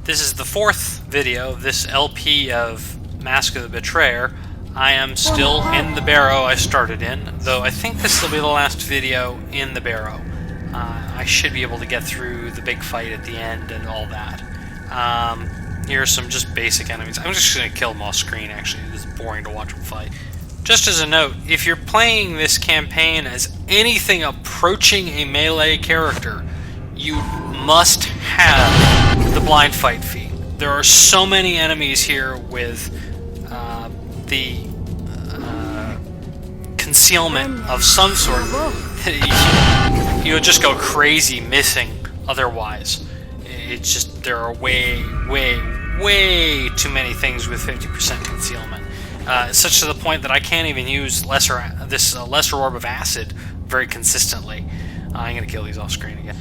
This is the fourth video, this LP of Mask of the Betrayer. I am still in the barrow I started in, though I think this will be the last video in the barrow. I should be able to get through the big fight at the end and all that. Here are some just basic enemies. I'm just going to kill them off screen, actually. It's boring to watch them fight. Just as a note, if you're playing this campaign as anything approaching a melee character, you must have the blind fight feat. There are so many enemies here with the concealment of some sort that you'll just go crazy missing otherwise. It's just, there are way too many things with 50% concealment. Such to the point that I can't even use this lesser orb of acid very consistently. I'm going to kill these off screen again.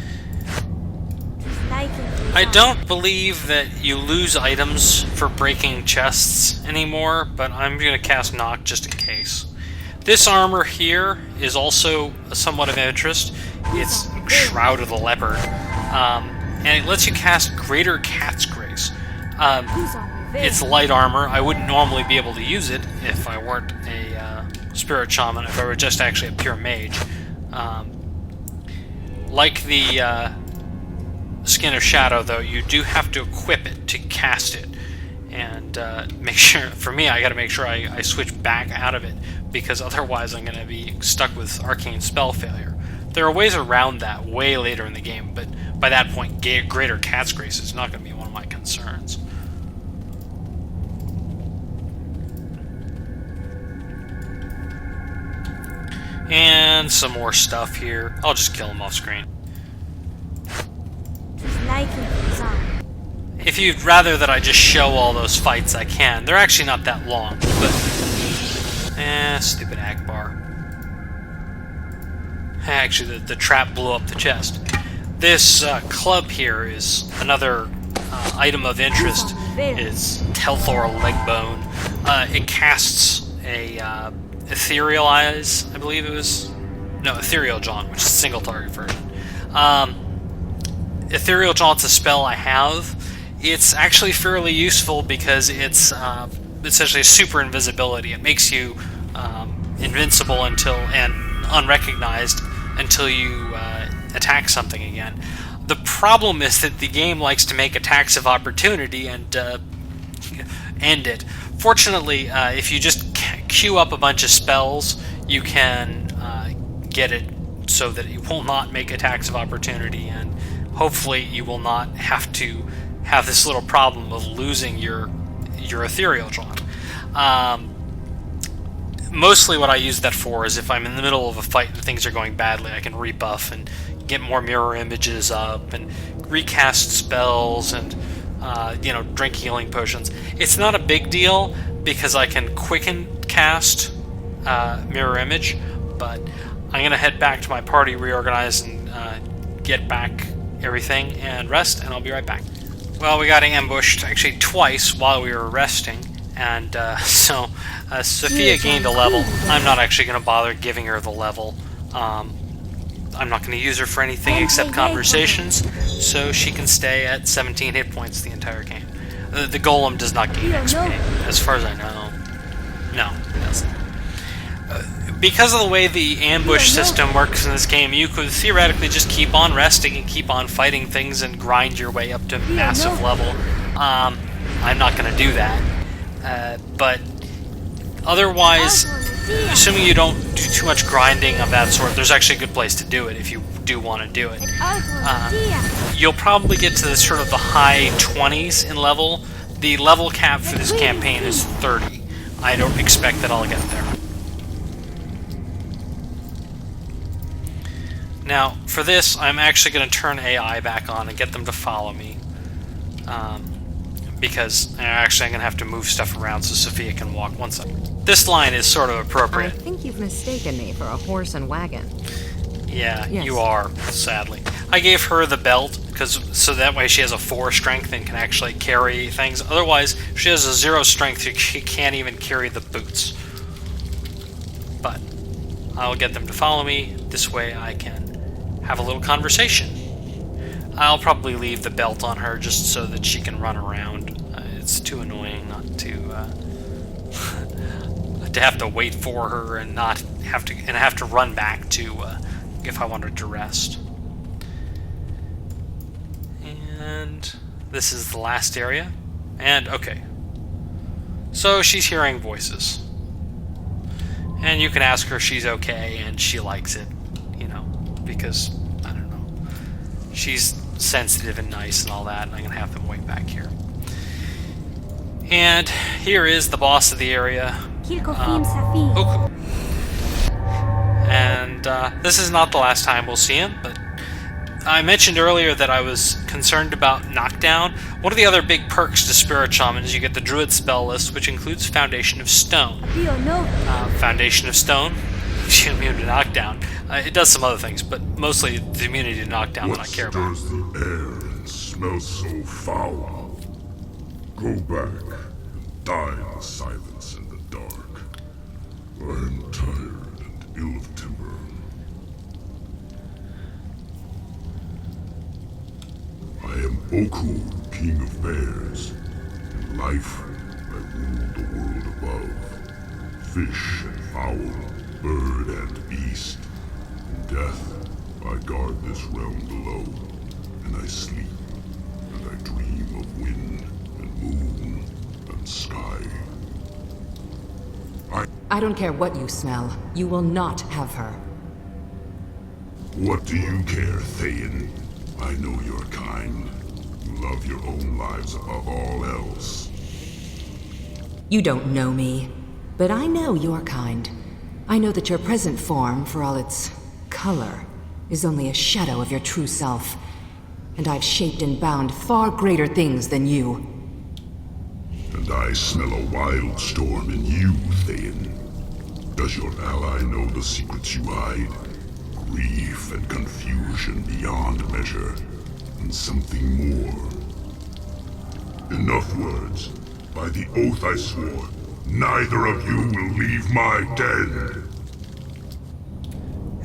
I don't believe that you lose items for breaking chests anymore, but I'm going to cast Knock just in case. This armor here is also somewhat of interest. It's Shroud of the Leopard, and it lets you cast Greater Cat's Grace. It's light armor. I wouldn't normally be able to use it if I weren't a spirit shaman, if I were just actually a pure mage. Like the Skin of Shadow, though, you do have to equip it to cast it. And make sure, for me, I gotta make sure I switch back out of it, because otherwise I'm gonna be stuck with arcane spell failure. There are ways around that way later in the game, but by that point, Greater Cat's Grace is not gonna be one of my concerns. And some more stuff here. I'll just kill them off screen. If you'd rather that I just show all those fights, I can. They're actually not that long, but... stupid Akbar. Actually, the trap blew up the chest. This club here is another item of interest. Is Telthor Legbone. It casts a Ethereal Eyes, I believe it was. No, Ethereal Jaunt, which is a single target version. Ethereal Jaunt's a spell I have. It's actually fairly useful because it's essentially a super invisibility. It makes you invincible and unrecognized until you attack something again. The problem is that the game likes to make attacks of opportunity and end it. Fortunately, if you just queue up a bunch of spells, you can get it so that it will not make attacks of opportunity, and hopefully you will not have to have this little problem of losing your Ethereal Jaunt. Mostly what I use that for is if I'm in the middle of a fight and things are going badly, I can rebuff and get more mirror images up and recast spells and drink healing potions. It's not a big deal because I can quicken cast mirror image, but I'm going to head back to my party, reorganize, and get back everything and rest, and I'll be right back. Well, we got ambushed actually twice while we were resting, and so Sophia gained a level. I'm not actually going to bother giving her the level. I'm not going to use her for anything except conversations, so she can stay at 17 hit points the entire game. The golem does not gain XP, as far as I know. No, it doesn't. Because of the way the ambush system works in this game, you could theoretically just keep on resting and keep on fighting things and grind your way up to massive level. I'm not going to do that. But otherwise, assuming you don't do too much grinding of that sort, there's actually a good place to do it if you do want to do it. You'll probably get to the sort of the high 20s in level. The level cap for this campaign is 30. I don't expect that I'll get there. Now, for this, I'm actually going to turn AI back on and get them to follow me. Because actually I'm going to have to move stuff around so Sophia can walk. One second. This line is sort of appropriate. I think you've mistaken me for a horse and wagon. Yeah, yes. You are, sadly. I gave her the belt, so that way she has a 4 strength and can actually carry things. Otherwise, she has a 0 strength, she can't even carry the boots. But I'll get them to follow me. This way I can have a little conversation. I'll probably leave the belt on her just so that she can run around. It's too annoying not to to have to wait for her and not have to run back to if I wanted to rest. And this is the last area. And okay. So she's hearing voices. And you can ask her if she's okay, and she likes it, you know, because, I don't know, she's sensitive and nice and all that, and I'm going to have them wait back here. And here is the boss of the area, Okku. And this is not the last time we'll see him, but I mentioned earlier that I was concerned about knockdown. One of the other big perks to Spirit Shaman is you get the Druid spell list, which includes Foundation of Stone. Foundation of Stone, immune to knockdown. It does some other things, but mostly the immunity to knockdown that I care about. What stirs the air and smells so foul? Go back and die in the silence and the dark. I am tired and ill of temper. I am Okku, king of bears. In life, I rule the world above. Fish and fowl, bird and beast. In death, I guard this realm below. And I sleep, and I dream of wind and moon and sky. I don't care what you smell. You will not have her. What do you care, Thayan? I know your kind. You love your own lives above all else. You don't know me, but I know your kind. I know that your present form, for all its color, is only a shadow of your true self. And I've shaped and bound far greater things than you. And I smell a wild storm in you, Thayan. Does your ally know the secrets you hide? Grief and confusion beyond measure, and something more. Enough words. By the oath I swore, neither of you will leave my den.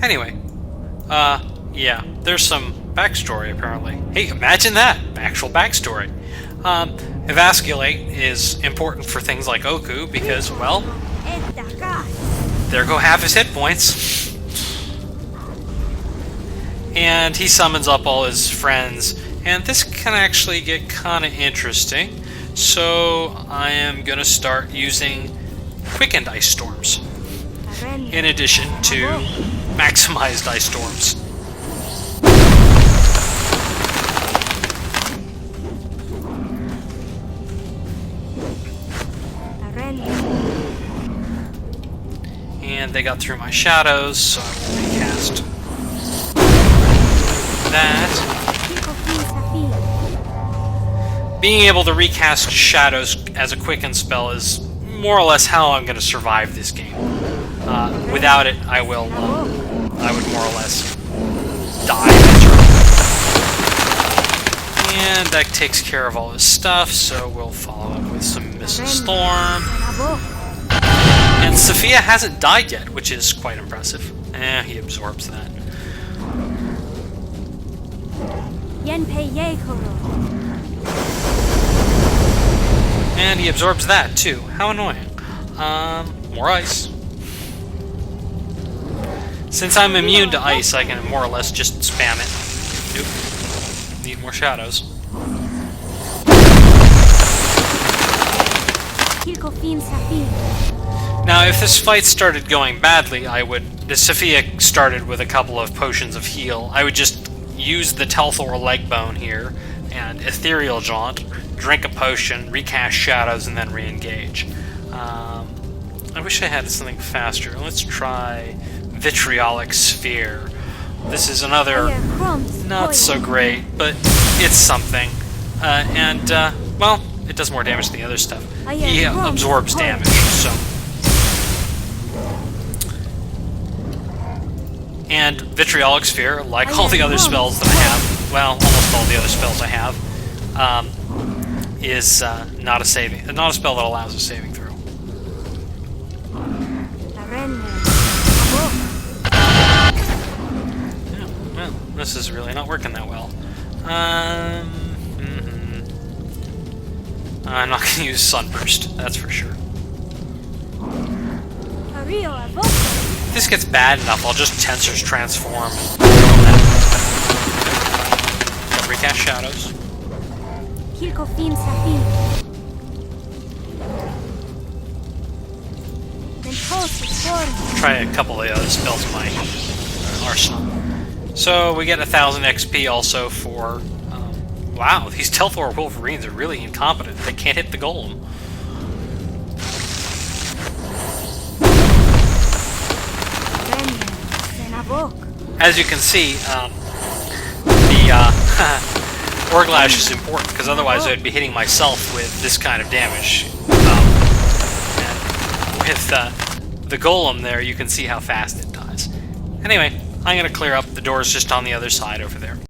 Anyway, yeah, there's some backstory apparently. Hey, imagine that! Actual backstory. Evasculate is important for things like Okku because, well, there go half his hit points. And he summons up all his friends, and this can actually get kind of interesting. So I am going to start using quickened ice storms in addition to maximized ice storms. And they got through my shadows, so I will recast that. Being able to recast shadows as a quicken spell is more or less how I'm going to survive this game. Without it, I would more or less die. And that takes care of all his stuff, so we'll follow up with some Missile Storm. And Sophia hasn't died yet, which is quite impressive. He absorbs that. And he absorbs that, too. How annoying. More ice. Since I'm immune to ice, I can more or less just spam it. Nope. Need more shadows. Now, if this fight started going badly, Sophia started with a couple of potions of heal. I would just use the Telthor leg bone here and Ethereal Jaunt, drink a potion, recast shadows, and then re-engage. I wish I had something faster. Let's try Vitriolic Sphere. This is another not so great, but it's something. Well, it does more damage than the other stuff. He absorbs damage, so... And Vitriolic Sphere, like all the other spells that I have, well, almost all the other spells I have, is not a spell that allows a saving throw. Yeah, well, this is really not working that well. I'm not going to use Sunburst, that's for sure. If this gets bad enough, I'll just Tensors Transform. Recast Shadows. Try a couple of the other spells in my arsenal. So we get 1,000 XP also for... wow, these Telthor Wolverines are really incompetent. They can't hit the golem. As you can see, the Orglash is important, because otherwise I'd be hitting myself with this kind of damage. And with the golem there, you can see how fast it dies. Anyway, I'm going to clear up. The door's just on the other side over there.